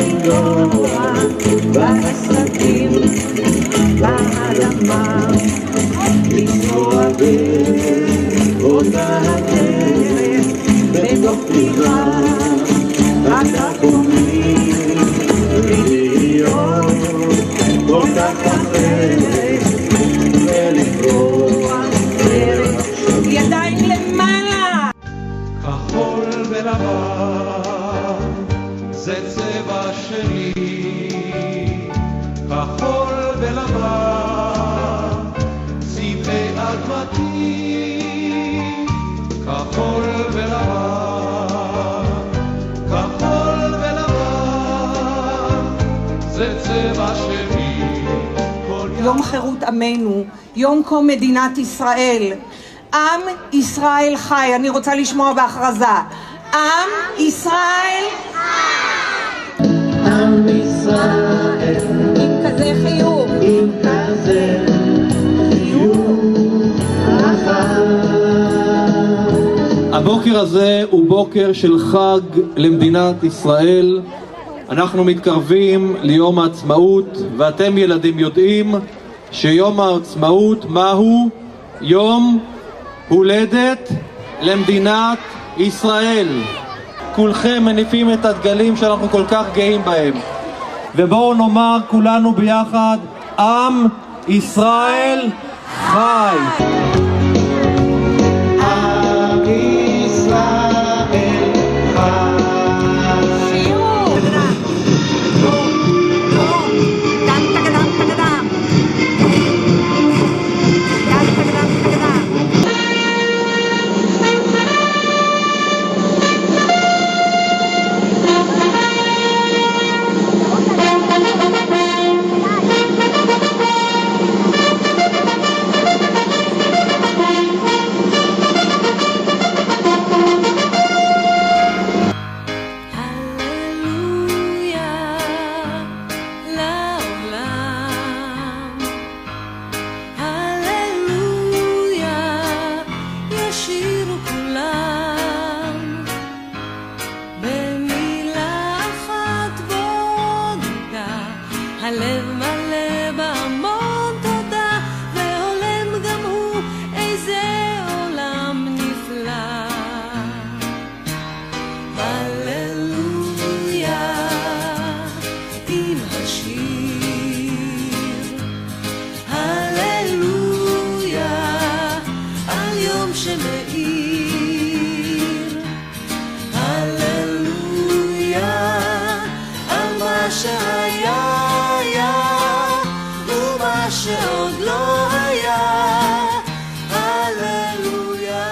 לנגוע בעשבים, באדמה, לנסוע באותה הדרך, בתוך פריחה, התחומים, להיות כל כך אחרת, ולברוח דרך ידיים למעלה. כחול ולבן זה צבע שלי, כחול ולבן צבעי אדמתי, כחול ולבן, כחול ולבן זה צבע שלי. יום חירות עמנו, יום קום מדינת ישראל. עם ישראל חי. אני רוצה לשמוע בהכרזה. עם ישראל חי. עם ישראל עם כזה חיוך, עם כזה חיוך רחב. הבוקר הזה הוא בוקר של חג למדינת ישראל. אנחנו מתקרבים ליום העצמאות, ואתם ילדים יודעים שיום העצמאות מהו? יום הולדת למדינת ישראל. כולכם מניפים את הדגלים שאנחנו כל כך גאים בהם, ובואו נאמר כולנו ביחד, עם ישראל חי. עם ישראל חי. הלב מלא בהמון תודה, והולם גם הוא איזה עולם נפלא. הללויה עם השיר, הללויה על יום שמאיר, הללויה על מה שהיה שעוד לא היה, הללויה.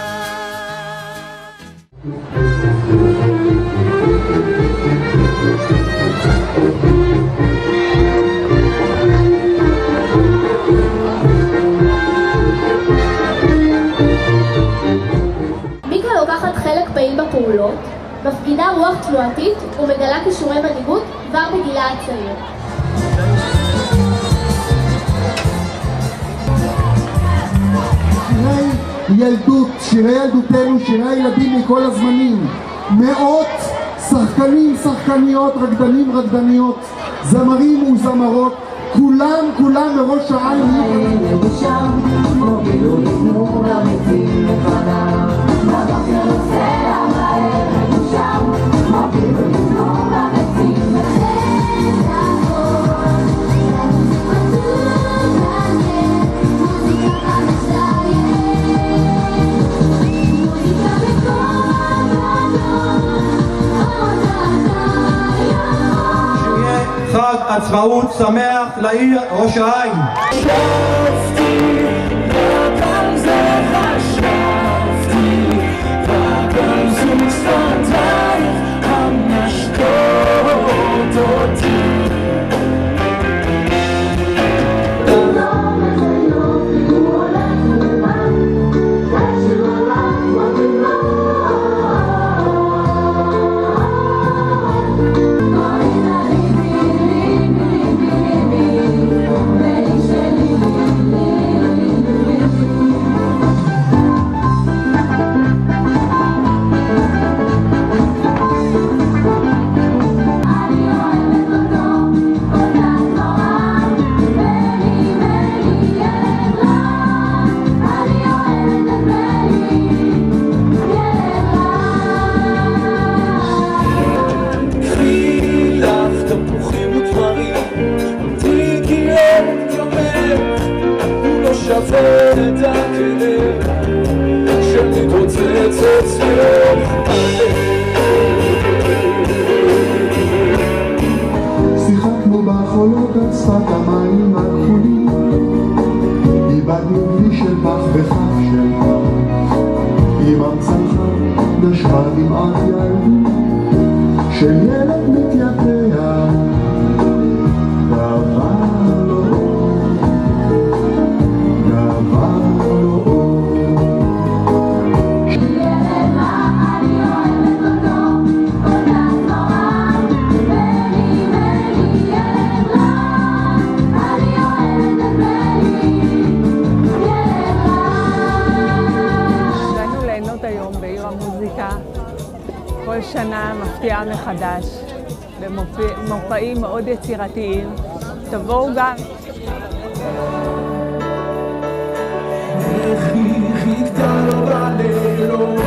מיקה לוקחת חלק פעיל בפעולות, מפגינה רוח תנועתית ומגלה כישורי מנהיגות כבר בגילה הצעיר. ילדות, שירי ילדותנו, שירי הילדים מכל הזמנים, מאות שחקנים, שחקניות, רקדנים, רקדניות, זמרים וזמרות, כולם מראש העין. חג עצמאות שמח לעיר ראש העין. על שפת המים הכחולים, איבדנו גלי של פח וכף של פח, עם המצלחה נשבה דמעת ילדות של ילד מתייתע, דבר לא עוד, דבר לא עוד. היום בעיר המוזיקה, כל שנה מפתיעה מחדש, במופעים מאוד יצירתיים. תבואו גם. איך היא חיכתה לו בלילות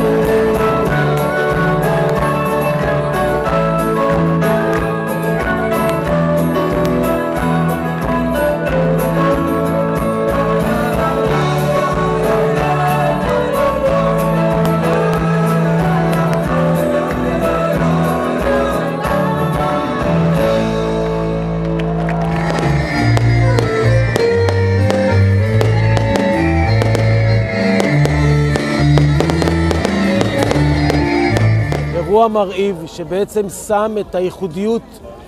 אירוע מרהיב שבעצם שם את הייחודיות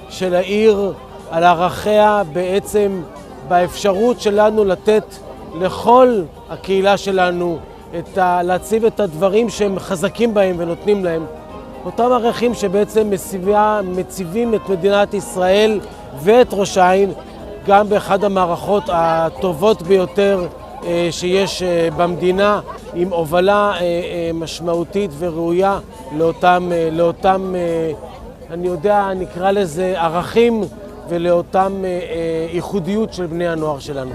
של העיר על ערכיה, בעצם באפשרות שלנו לתת לכל הקהילה שלנו להציב את הדברים שהם חזקים בהם ונותנים להם. אותם ערכים שבעצם מציבים את מדינת ישראל ואת ראש העין גם באחד המערכות הטובות ביותר שיש במדינה, עם הובלה משמעותית וראויה לאותם אני יודע, נקרא לזה ערכים ולאותם ייחודיות של בני הנוער שלנו.